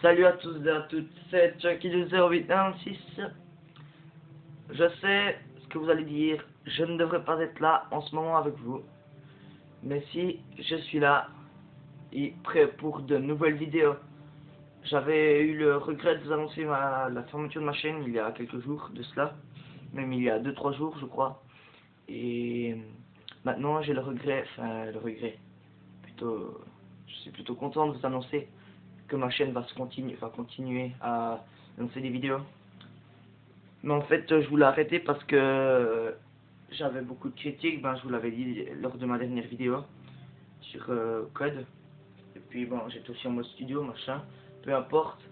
Salut à tous et à toutes, c'est Chucky du 0896. Je sais ce que vous allez dire, je ne devrais pas être là en ce moment avec vous. Mais si, je suis là et prêt pour de nouvelles vidéos. J'avais eu le regret de vous annoncer la fermeture de ma chaîne il y a quelques jours de cela. Même il y a 2-3 jours je crois. Et maintenant j'ai le regret, plutôt, je suis plutôt content de vous annoncer que ma chaîne va continuer à lancer des vidéos. Mais en fait, je voulais arrêter parce que j'avais beaucoup de critiques, je vous l'avais dit lors de ma dernière vidéo sur Code. Et puis bon, j'étais aussi en mode studio, machin, peu importe.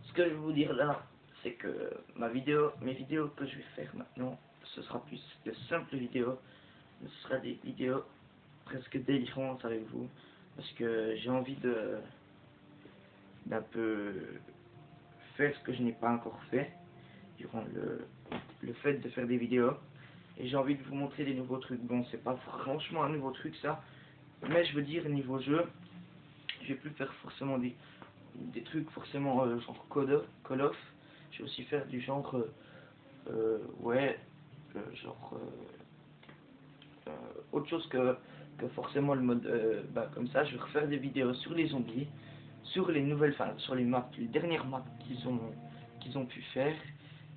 Ce que je vais vous dire là, c'est que mes vidéos que je vais faire maintenant, ce sera plus de simples vidéos. Ce sera des vidéos presque délirantes avec vous. Parce que j'ai envie d'un peu faire ce que je n'ai pas encore fait durant le fait de faire des vidéos. Et j'ai envie de vous montrer des nouveaux trucs. Bon, c'est pas franchement un nouveau truc ça, mais je veux dire niveau jeu, je vais plus faire forcément des trucs forcément genre Call of. Je vais aussi faire du genre autre chose que forcément le mode comme ça. Je vais refaire des vidéos sur les zombies, sur les nouvelles, sur les maps, les dernières maps qu'ils ont pu faire,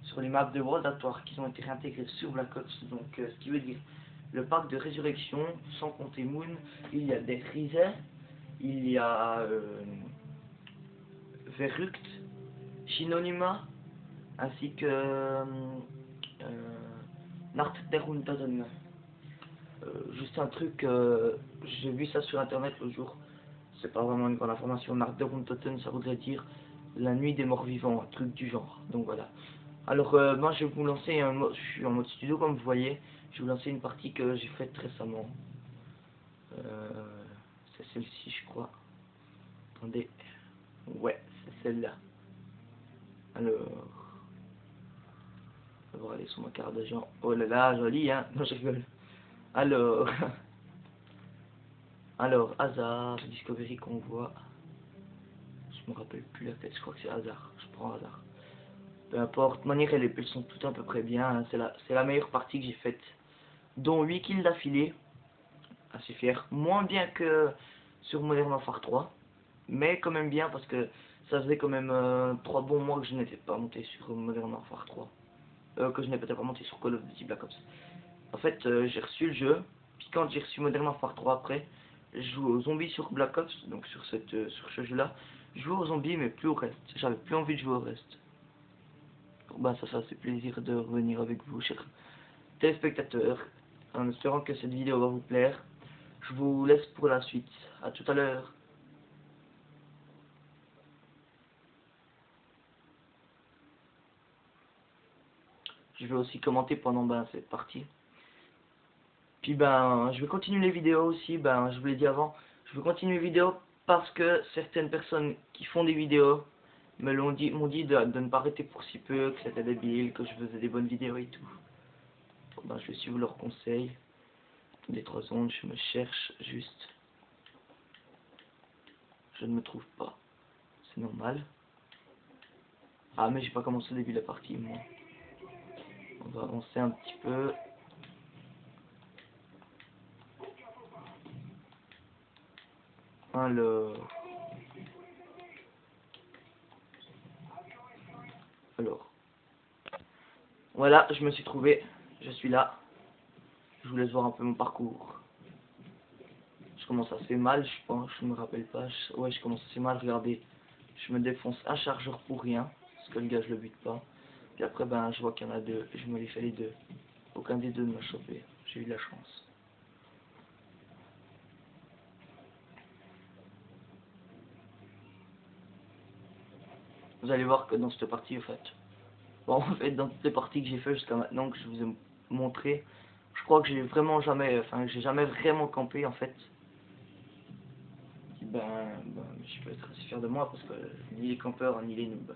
sur les maps de World at War qui ont été réintégrées sur Black Ops. Donc ce qui veut dire le pack de résurrection, sans compter Moon, il y a des Riser, il y a Verruct, Shinonima, ainsi que Nacht der Untoten. Juste un truc, j'ai vu ça sur internet le jour, c'est pas vraiment une grande information. Nacht der Untoten, ça voudrait dire la nuit des morts vivants, un truc du genre, donc voilà. Alors moi je vais vous lancer, je suis en mode studio comme vous voyez, je vais vous lancer une partie que j'ai faite récemment. C'est celle-ci je crois. Attendez, ouais c'est celle-là. Alors, on va aller sur ma carte d'agent. Oh là là, joli hein, non je rigole. Alors, hasard, Discovery qu'on voit. Je me rappelle plus la tête, je crois que c'est hasard, je prends hasard. Peu importe, de manière elles sont toutes à peu près bien, hein. C'est la meilleure partie que j'ai faite. Dont 8 kills d'affilée, assez fier. Moins bien que sur Modern Warfare 3, mais quand même bien parce que ça faisait quand même 3 bons mois que je n'étais pas monté sur Modern Warfare 3. Que je n'étais pas monté sur Call of Duty Black Ops. En fait, j'ai reçu le jeu, puis quand j'ai reçu Modern Warfare 3 après, je jouais aux zombies sur Black Ops, donc sur ce jeu-là. Je jouais aux zombies mais plus au reste. J'avais plus envie de jouer au reste. Donc, ça fait plaisir de revenir avec vous, chers téléspectateurs, en espérant que cette vidéo va vous plaire. Je vous laisse pour la suite. À tout à l'heure. Je vais aussi commenter pendant cette partie. Puis je vais continuer les vidéos aussi, je vous l'ai dit avant, je vais continuer les vidéos parce que certaines personnes qui font des vidéos m'ont dit de ne pas arrêter pour si peu, que c'était débile, que je faisais des bonnes vidéos et tout. Bon, je vais suivre leurs conseils. Attendez 3 secondes, je me cherche juste. Je ne me trouve pas. C'est normal. Ah mais j'ai pas commencé au début de la partie moi. On va avancer un petit peu. Alors. Voilà, je me suis trouvé. Je suis là. Je vous laisse voir un peu mon parcours. Je commence assez mal, je pense, je me rappelle pas. Ouais, je commence assez mal, regardez. Je me défonce un chargeur pour rien, parce que le gars je le bute pas. Puis après, je vois qu'il y en a deux, je me les fais les deux. Aucun des deux ne m'a chopé, j'ai eu de la chance. Vous allez voir que dans cette partie, en fait, dans toutes les parties que j'ai fait jusqu'à maintenant, que je vous ai montré, je crois que j'ai vraiment jamais, j'ai jamais vraiment campé en fait. Je peux être assez fier de moi parce que ni les campeurs ni les noobs.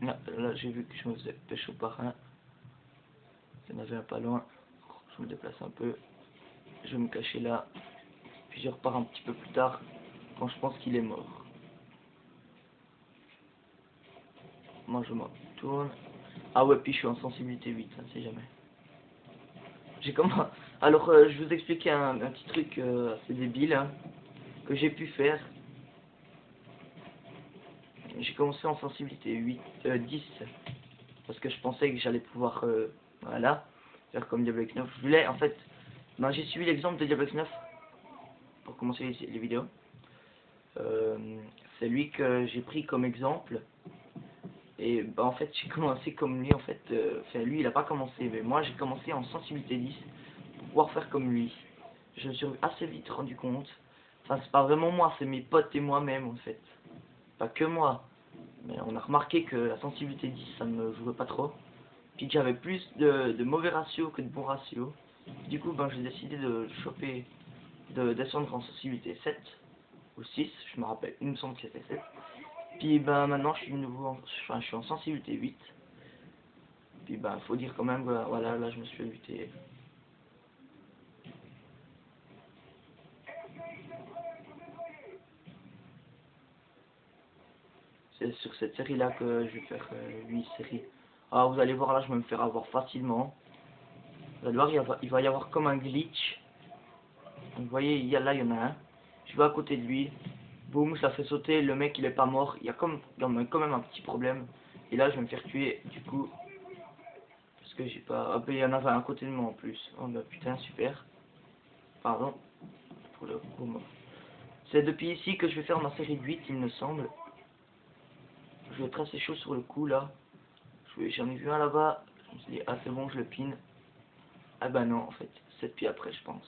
Là j'ai vu que je me faisais pécho par un. Il y en avait un pas loin. Je me déplace un peu. Je vais me cacher là. Puis je repars un petit peu plus tard. quand je pense qu'il est mort. Moi je me tourne. Ah ouais, puis je suis en sensibilité 8, ça ne sait jamais. J'ai comment. Alors je vous expliquer un petit truc assez débile hein, que j'ai pu faire. J'ai commencé en sensibilité 10 parce que je pensais que j'allais pouvoir voilà, faire comme Diablo X9. Je voulais en fait, ben, j'ai suivi l'exemple de Diablo X9 pour commencer les vidéos. C'est lui que j'ai pris comme exemple. Et bah, en fait j'ai commencé comme lui en fait, enfin lui il a pas commencé, mais moi j'ai commencé en sensibilité 10 pour pouvoir faire comme lui. Je me suis assez vite rendu compte, enfin c'est pas vraiment moi, c'est mes potes et moi-même en fait, pas que moi, mais on a remarqué que la sensibilité 10 ça me jouait pas trop, puis que j'avais plus de mauvais ratios que de bons ratios. Du coup ben j'ai décidé de choper, de descendre en sensibilité 7 ou 6, je me rappelle, il me semble que c'était 7. Puis ben maintenant je suis je suis en sensibilité 8. Puis ben faut dire quand même que voilà, là je me suis buté. C'est sur cette série là que je vais faire 8 séries. Ah vous allez voir là je vais me faire avoir facilement. Vous allez voir il va y avoir comme un glitch. Vous voyez là il y en a un. Je vais à côté de lui. Boum, ça fait sauter, le mec il est pas mort. Il y a quand même un petit problème. Et là je vais me faire tuer du coup. Parce que j'ai pas. Ah, ben, il y en avait un à côté de moi en plus. Oh bah putain super. Pardon. Pour le coup. C'est depuis ici que je vais faire ma série de 8 il me semble. Je vais être assez chaud sur le coup là. J'en ai vu un là-bas. Je me suis dit, ah c'est bon, je le pine. Ah bah non, en fait, 7 pieds après, je pense.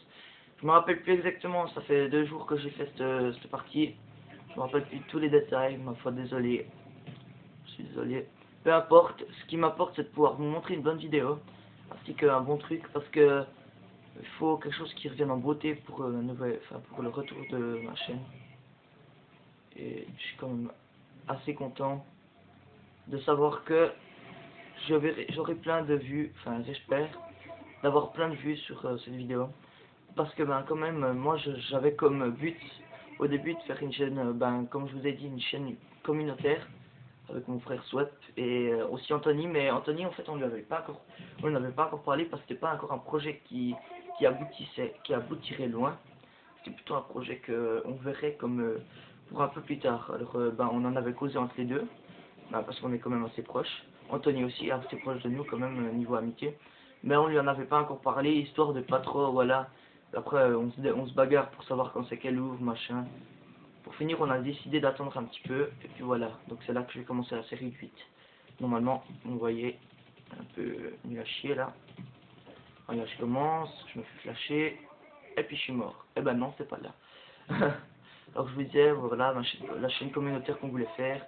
Je me rappelle plus exactement, ça fait 2 jours que j'ai fait cette partie. Je me rappelle plus tous les détails, ma foi, désolé. Je suis désolé. Peu importe, ce qui m'apporte, c'est de pouvoir vous montrer une bonne vidéo. Ainsi qu'un bon truc, parce que il faut quelque chose qui revienne en beauté pour, pour le retour de ma chaîne. Et je suis quand même assez content de savoir que j'aurai plein de vues, enfin j'espère d'avoir plein de vues sur cette vidéo, parce que ben quand même moi j'avais comme but au début de faire une chaîne, ben comme je vous ai dit, une chaîne communautaire avec mon frère Swap et aussi Anthony, mais Anthony en fait on n'avait pas encore parlé parce que c'était pas encore un projet qui aboutirait loin. C'était plutôt un projet que on verrait comme pour un peu plus tard. Alors ben on en avait causé entre les deux, ben, parce qu'on est quand même assez proches. Anthony aussi est assez proche de nous quand même niveau amitié. Mais on lui en avait pas encore parlé, histoire de pas trop, voilà. Après on se bagarre pour savoir quand c'est qu'elle ouvre, machin. Pour finir on a décidé d'attendre un petit peu, et puis voilà. Donc c'est là que je vais commencer la série 8. Normalement, vous voyez, un peu nul à chier là. Voilà, je commence, je me fais flasher, et puis je suis mort. Et ben non, c'est pas là. Alors je vous disais, voilà, la chaîne communautaire qu'on voulait faire,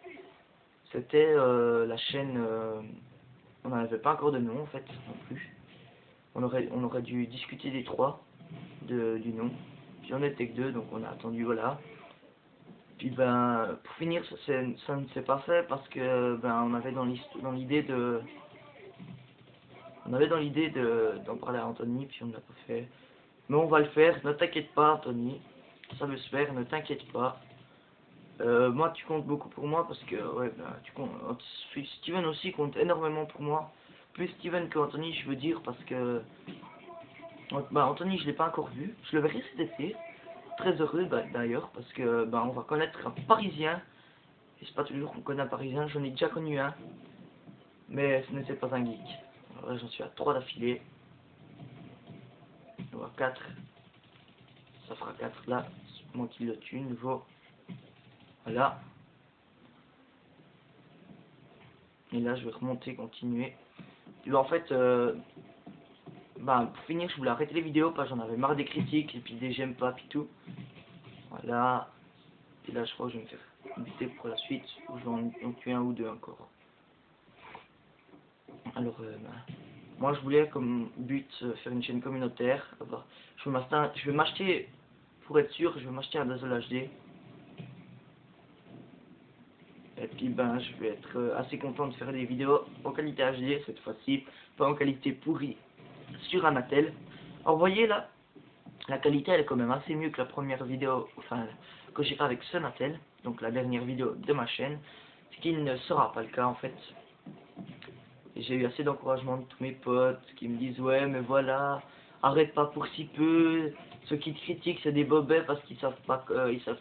c'était la chaîne, on n'avait pas encore de nom en fait, non plus. On aurait dû discuter des trois, du nom. Puis on était que deux, donc on a attendu, voilà. Puis ben, pour finir, ça ne s'est pas fait parce que ben, on avait dans l'idée d'en parler à Anthony, puis on ne l'a pas fait. Mais on va le faire, ne t'inquiète pas Anthony, ça veut se faire, ne t'inquiète pas. Moi tu comptes beaucoup pour moi parce que ouais, ben, Steven aussi compte énormément pour moi. Plus Steven que Anthony, je veux dire, parce que bah, Anthony je l'ai pas encore vu, je le verrai cet été. Très heureux bah, d'ailleurs parce que bah, on va connaître un Parisien. Et c'est pas toujours qu'on connaît un Parisien, j'en ai déjà connu un, mais ce n'était pas un geek. Alors là j'en suis à 3 d'affilée. On va 4. Ça fera 4 là, c'est moi qui le tue nouveau. Voilà. Et là je vais remonter, continuer. Et ben, en fait, bah, pour finir je voulais arrêter les vidéos parce que j'en avais marre des critiques et puis des j'aime pas puis tout. Voilà. Et là je crois que je vais me faire buter pour la suite, ou je vais en tuer un ou deux encore. Alors bah, moi je voulais comme but faire une chaîne communautaire. Alors, je vais m'acheter, pour être sûr, je vais m'acheter un Dazzle HD. Et puis ben je vais être assez content de faire des vidéos en qualité HD cette fois-ci, pas en qualité pourrie sur un attel. Alors vous voyez là, La qualité elle est quand même assez mieux que la première vidéo, enfin que j'ai fait avec Sonatel, donc la dernière vidéo de ma chaîne, ce qui ne sera pas le cas en fait. Et j'ai eu assez d'encouragement de tous mes potes qui me disent ouais mais voilà, arrête pas pour si peu, ceux qui te critiquent c'est des bobets parce qu'ils savent pas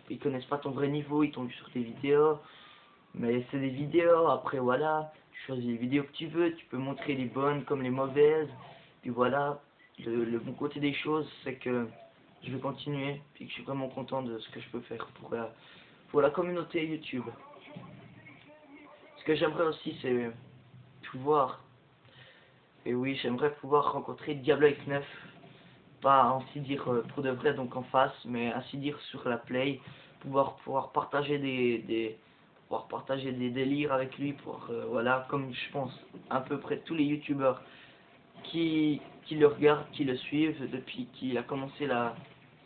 ils connaissent pas ton vrai niveau, ils t'ont vu sur tes vidéos, mais c'est des vidéos, après voilà, tu choisis les vidéos que tu veux, tu peux montrer les bonnes comme les mauvaises, puis voilà, le bon côté des choses c'est que je vais continuer, puis que je suis vraiment content de ce que je peux faire pour la communauté YouTube. Ce que j'aimerais aussi c'est pouvoir, et oui j'aimerais pouvoir rencontrer Diablo X9, pas ainsi dire pour de vrai donc en face, mais ainsi dire sur la play, pouvoir partager pouvoir partager des délires avec lui, pour voilà, comme je pense à peu près tous les youtubeurs qui le regardent, qui le suivent depuis qu'il a commencé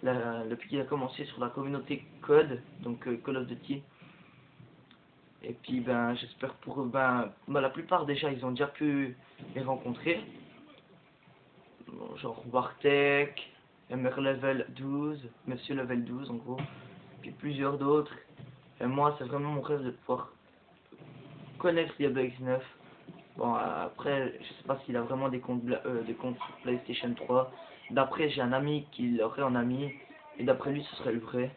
depuis qu'il a commencé sur la communauté Code, donc Call of Duty. Et puis ben j'espère pour eux, la plupart déjà ils ont déjà pu les rencontrer, genre Wartek, MR Level 12, Monsieur Level 12 en gros, puis plusieurs d'autres. Et moi c'est vraiment mon rêve de pouvoir connaître Diablo X9. Bon après je sais pas s'il a vraiment des comptes sur PlayStation 3. D'après j'ai un ami qui l'aurait en ami, et d'après lui ce serait le vrai.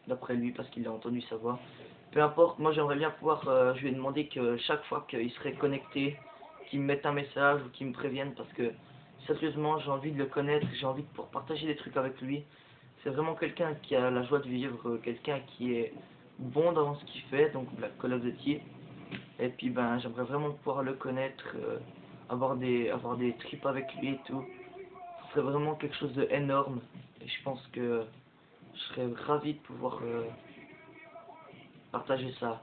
D'après lui parce qu'il a entendu sa voix. Peu importe, moi j'aimerais bien pouvoir, je lui ai demandé que chaque fois qu'il serait connecté, qu'il me mette un message ou qu'il me prévienne parce que sérieusement j'ai envie de le connaître, j'ai envie de pouvoir partager des trucs avec lui. C'est vraiment quelqu'un qui a la joie de vivre, quelqu'un qui est bon dans ce qu'il fait, donc la Call of Duty. Et puis ben j'aimerais vraiment pouvoir le connaître, avoir des trips avec lui et tout. Ce serait vraiment quelque chose d'énorme et je pense que je serais ravi de pouvoir partager ça.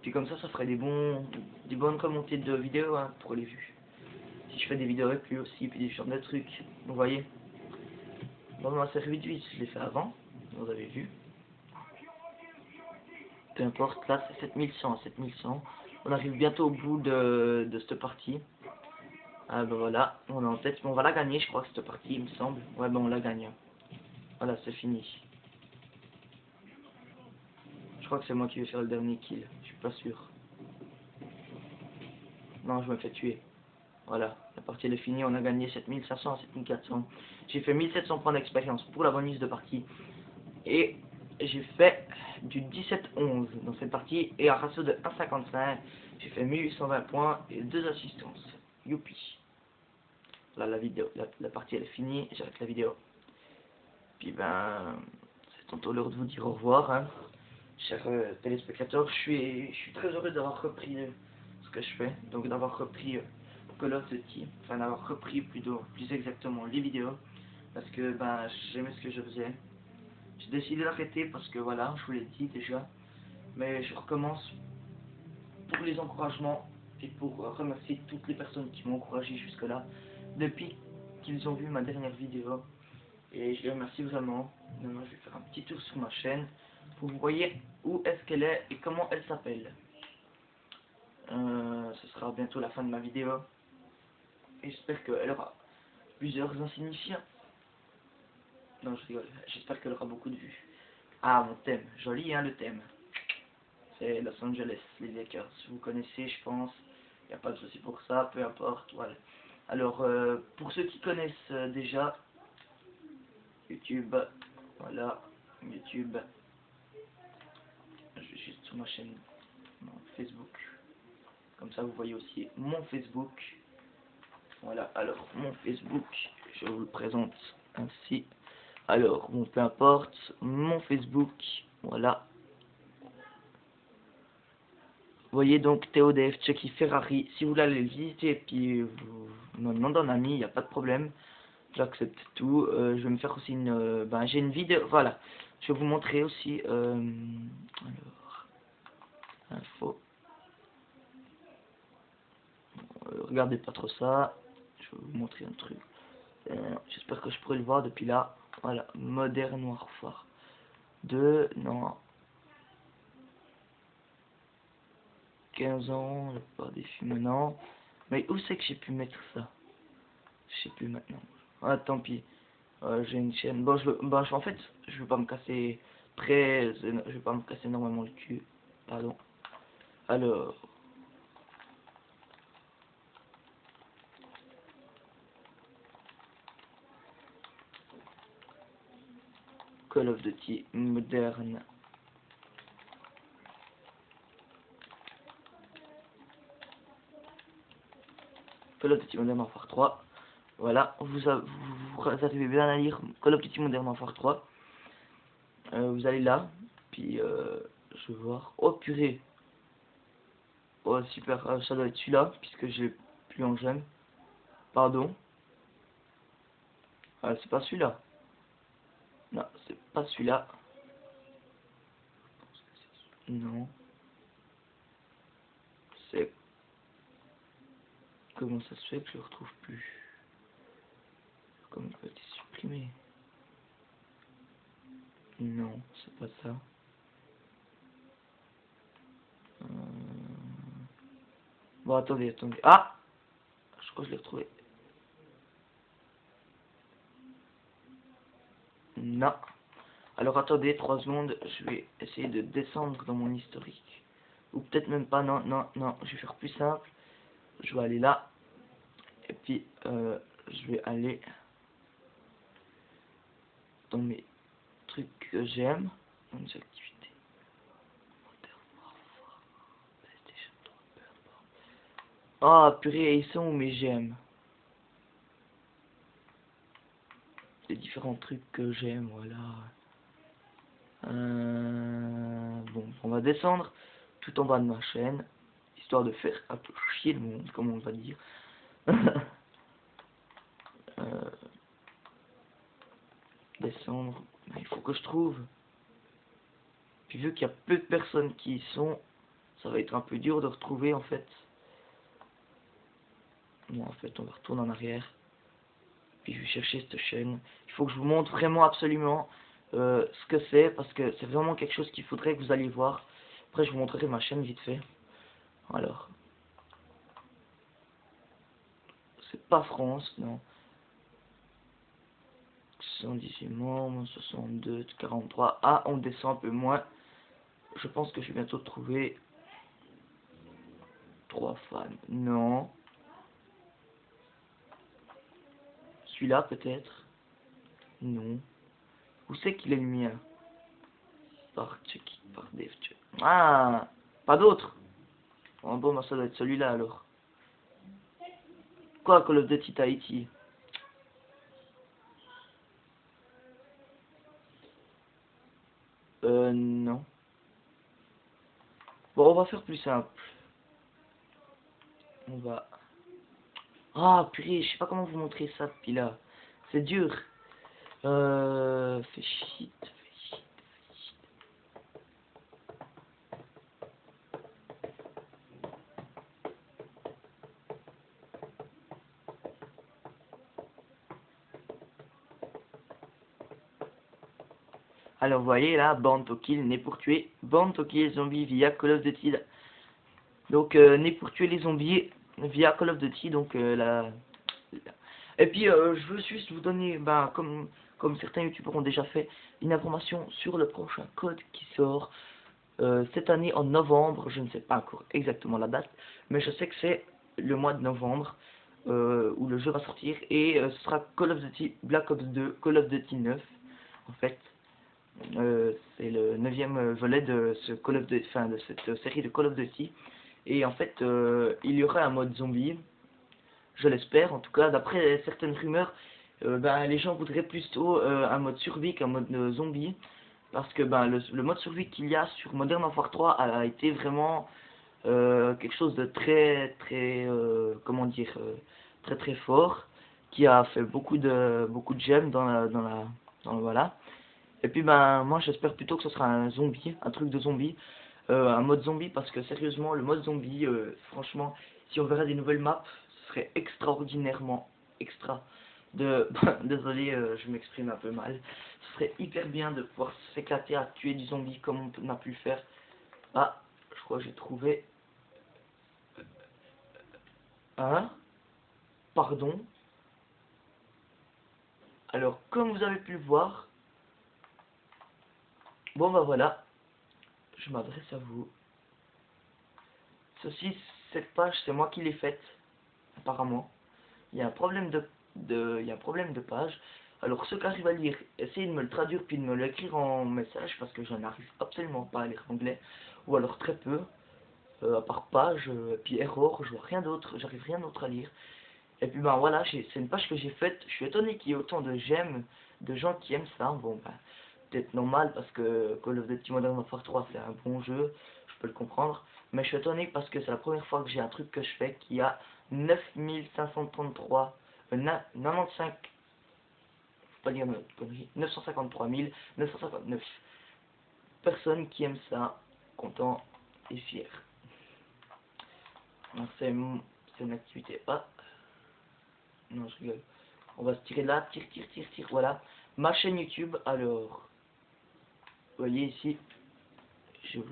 Puis comme ça ferait des bonnes remontées de vidéos hein, pour les vues. Si je fais des vidéos avec lui aussi, puis des genres de trucs. Vous voyez. Bon, ma série 8 je l'ai fait avant, vous avez vu. Peu importe, là c'est 7100, 7100. On arrive bientôt au bout de cette partie. Ah ben voilà, on est en tête, mais on va la gagner je crois cette partie il me semble. Ouais ben on la gagne. Voilà, c'est fini. Je crois que c'est moi qui vais faire le dernier kill, je suis pas sûr. Non, je me fais tuer. Voilà, la partie elle est finie, on a gagné 7500 à 7400. J'ai fait 1700 points d'expérience pour la bonus de partie. Et j'ai fait du 17-11 dans cette partie. Et à ratio de 1,55, j'ai fait 1820 points et 2 assistances. Youpi. Là, la partie elle est finie, j'arrête la vidéo. Puis ben, c'est tantôt l'heure de vous dire au revoir. Hein. Chers téléspectateurs, je suis très heureux d'avoir repris ce que je fais. Donc d'avoir repris Call of Duty, enfin d'avoir repris plutôt, plus exactement les vidéos, parce que ben j'aimais ce que je faisais. J'ai décidé d'arrêter parce que voilà, je vous l'ai dit déjà, mais je recommence pour les encouragements et pour remercier toutes les personnes qui m'ont encouragé jusque là, depuis qu'ils ont vu ma dernière vidéo, et je les remercie vraiment. Maintenant je vais faire un petit tour sur ma chaîne, pour que vous voyez où est-ce qu'elle est et comment elle s'appelle. Ce sera bientôt la fin de ma vidéo. J'espère qu'elle aura plusieurs insignifiants. Non, je rigole. J'espère qu'elle aura beaucoup de vues. Ah, mon thème. Joli, hein, le thème. C'est Los Angeles, les Lakers. Vous connaissez, je pense. Il n'y a pas de souci pour ça, peu importe. Voilà. Alors, pour ceux qui connaissent déjà, YouTube. Voilà, YouTube. Je vais juste sur ma chaîne, mon Facebook. Comme ça, vous voyez aussi mon Facebook. Voilà, alors mon Facebook, je vous le présente ainsi. Alors, bon, peu importe, mon Facebook, voilà. Vous voyez donc TODF, Chucky Ferrari. Si vous voulez aller le visiter et puis vous me demandez un ami, il n'y a pas de problème. J'accepte tout. Je vais me faire aussi j'ai une vidéo, voilà. Je vais vous montrer aussi, alors, info. Regardez pas trop ça. Je vais vous montrer un truc. J'espère que je pourrai le voir depuis là. Voilà, Modern Warfare 2, non, 15 ans, la plupart des films maintenant. Mais où c'est que j'ai pu mettre ça? Je sais plus maintenant. Ah, tant pis. J'ai une chaîne. Bon, en fait, je vais pas me casser je vais pas me casser énormément le cul. Pardon. Alors, Call of Duty moderne. Call of Duty Modern Warfare 3. Voilà, vous arrivez bien à lire Call of Duty Modern Warfare 3. Vous allez là, puis je vais voir. Oh purée. Oh super, ça doit être celui-là, puisque j'ai plus en j'aime. Pardon. C'est pas celui-là. Non, c'est pas celui-là. Non. C'est... Comment ça se fait que je le retrouve plus? Comme il a été supprimé. Non, c'est pas ça. Euh... Bon, attendez. Ah! Je crois que je l'ai retrouvé. Non. Alors attendez 3 secondes, je vais essayer de descendre dans mon historique. Ou peut-être même pas, non, je vais faire plus simple. Je vais aller là. Et puis, je vais aller dans mes trucs que j'aime. Dans mes activités. Ah, purée, ils sont où mes j'aime? Les différents trucs que j'aime, voilà. Bon, on va descendre tout en bas de ma chaîne, histoire de faire un peu chier le monde, comme on va dire. Descendre, il faut que je trouve. Puis vu qu'il y a peu de personnes qui y sont, ça va être un peu dur de retrouver en fait. Bon, en fait, on va retourner en arrière. Puis je vais chercher cette chaîne. Il faut que je vous montre vraiment absolument ce que c'est, parce que c'est vraiment quelque chose qu'il faudrait que vous alliez voir. Après, je vous montrerai ma chaîne vite fait. Alors, c'est pas France, non. 118 membres, 62, 43. Ah, on descend un peu moins. Je pense que je vais bientôt trouver 3 fans. Non. Celui-là, peut-être. Non. Où c'est qu'il est le mien? Par Chucky, par Dave. Ah, pas d'autre. Oh, bon, bah, ça doit être celui-là alors. Quoi, Call of Duty Tahiti? Non. Bon, on va faire plus simple. On va... Ah, purée, je sais pas comment vous montrer ça, puis là. C'est dur. Fais shit. Alors, vous voyez là, Born to Kill, né pour tuer. Born to Kill Zombie via Call of Duty. Donc, né pour tuer les zombies via Call of Duty. Donc, Et puis, je veux juste vous donner, ben, comme certains youtubeurs ont déjà fait, une information sur le prochain code qui sort cette année en novembre. Je ne sais pas encore exactement la date, mais je sais que c'est le mois de novembre où le jeu va sortir. Et ce sera Call of Duty Black Ops 2, Call of Duty 9, en fait. C'est le 9e volet de ce Call of Duty, enfin, de cette série de Call of Duty. Et en fait, il y aura un mode zombie, je l'espère. En tout cas, d'après certaines rumeurs, ben, les gens voudraient plutôt un mode survie qu'un mode zombie. Parce que ben, le mode survie qu'il y a sur Modern Warfare 3 a été vraiment quelque chose de très, comment dire, très fort. Qui a fait beaucoup de gemmes voilà. Et puis ben moi j'espère plutôt que ce sera un zombie, un truc de zombie, un mode zombie, parce que sérieusement le mode zombie, franchement, si on verrait des nouvelles maps, ce serait extraordinairement extra. Désolé, je m'exprime un peu mal. Ce serait hyper bien de pouvoir s'éclater à tuer du zombie comme on a pu le faire. Ah, je crois que j'ai trouvé. Hein? Pardon? Alors, comme vous avez pu le voir, bon bah voilà, je m'adresse à vous. Cette page, c'est moi qui l'ai faite, apparemment. Il y a un problème il y a un problème de page. Alors, ceux qui arrivent à lire, essayez de me le traduire puis de me l'écrire en message parce que je n'arrive absolument pas à lire anglais, ou alors très peu, à part page, puis error, je vois rien d'autre, j'arrive rien d'autre à lire. Et puis ben voilà, c'est une page que j'ai faite. Je suis étonné qu'il y ait autant de j'aime, de gens qui aiment ça. Bon ben, peut-être normal parce que Call of Duty Modern Warfare 3 c'est un bon jeu, je peux le comprendre. Mais je suis étonné parce que c'est la première fois que j'ai un truc que je fais qui a 9533, 95, faut pas dire une connerie, 953 959 personnes qui aiment ça, content et fier. C'est une activité. Ah, non, je rigole. On va se tirer de là, tire, voilà. Ma chaîne YouTube, alors, vous voyez ici, je vais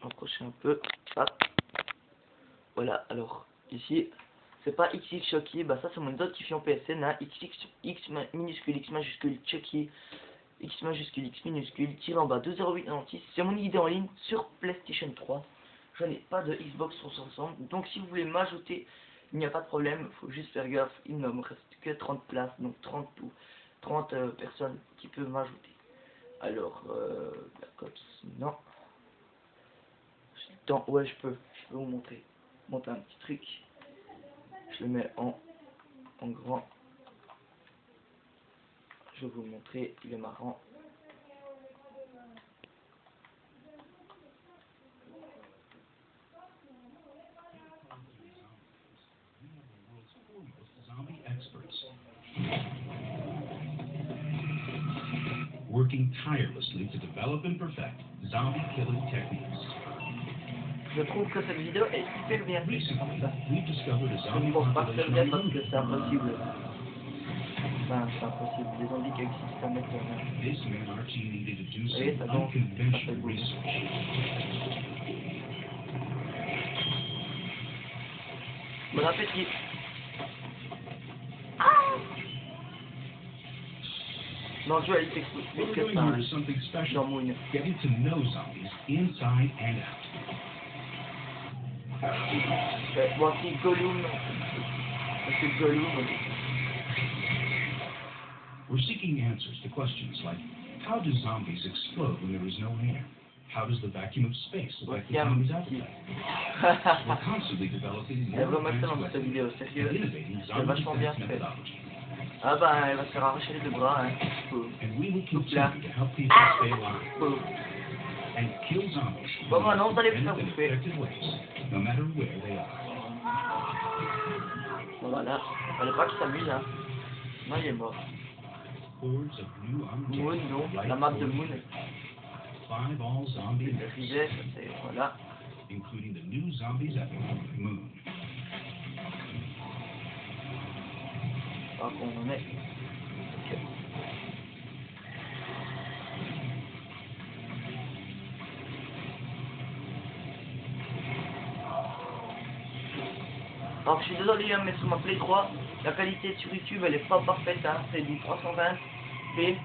m'approcher un peu, hop, voilà, alors, ici, c'est pas XX Chucky, bah ça c'est mon identifiant PSN, hein, X minuscule, X majuscule, Chucky, X majuscule, X minuscule, tiré en bas, 20896, c'est mon idée en ligne sur PlayStation 3, je n'ai pas de Xbox 360, donc si vous voulez m'ajouter, il n'y a pas de problème, il faut juste faire gaffe, il ne me reste que 30 places, donc 30 personnes qui peuvent m'ajouter. Alors, Black Ops, non. Ouais, je peux vous montrer un petit truc. Je le mets en grand. Je vais vous le montrer, il est marrant. Working tirelessly to develop and perfect zombie killing techniques. Je trouve que cette vidéo est hyper bien faite. Je ne pense pas que c'est bien parce que c'est impossible. Enfin, c'est impossible. Les zombies qui existent, ça m'étonne. Vous voyez, ça gonfle, ça fait bouger. Bon appétit. Non, je vais aller t'expliquer que ça. Dans Moon. Getting to know zombies inside and out. Voici Gollum. Monsieur Gollum. We're seeking answers to questions like, how do zombies explode when there is no air? How does the vacuum of space affect the zombies' appetite? We're constantly developing more advanced weapons and innovating zombie defense methodology. Ah bah, elle va se faire arracher les deux bras, hein. And we will continue to help people stay alive and kill zombies bon, maintenant, vous allez vous in faire bouffer. effective ways, no matter where they are. Bon, voilà. Fallait pas qu'il s'amuse, hein. Non, il est mort. Hordes of new Moon, donc, la map de Moon. 5 all zombie Le rivet, ça c'est, voilà. including the new zombies epic, Moon. Alors qu'on en est. Ok. Alors je suis désolé, hein, mais sur ma Play 3, la qualité sur YouTube elle est pas parfaite, hein, c'est du 320p.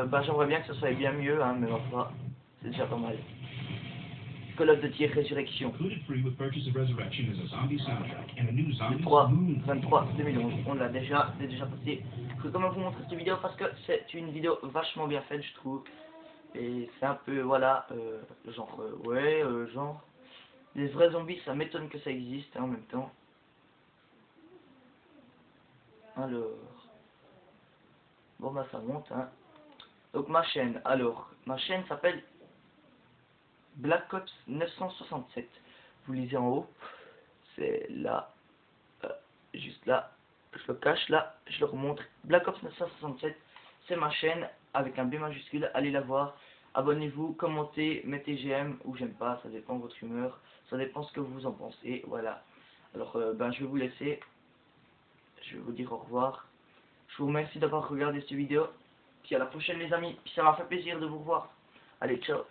Bah j'aimerais bien que ce soit bien mieux, hein, mais enfin, c'est déjà pas mal. Call of Duty Résurrection. Le 3, 23, 2011. On l'a déjà, c'est déjà passé. Je vais quand même vous montrer cette vidéo parce que c'est une vidéo vachement bien faite, je trouve. Et c'est un peu, voilà, genre, genre, les vrais zombies, ça m'étonne que ça existe hein, en même temps. Alors, bon bah ça monte, hein. Donc ma chaîne, alors, ma chaîne s'appelle Black Ops 967. Vous lisez en haut, c'est là, juste là, je le cache là, je le remonte. Black Ops 967, c'est ma chaîne avec un B majuscule, allez la voir. Abonnez-vous, commentez, mettez j'aime ou j'aime pas, ça dépend de votre humeur, ça dépend ce que vous en pensez, voilà. Alors ben je vais vous laisser, je vais vous dire au revoir. Je vous remercie d'avoir regardé cette vidéo, puis à la prochaine les amis, puis ça m'a fait plaisir de vous revoir. Allez, ciao.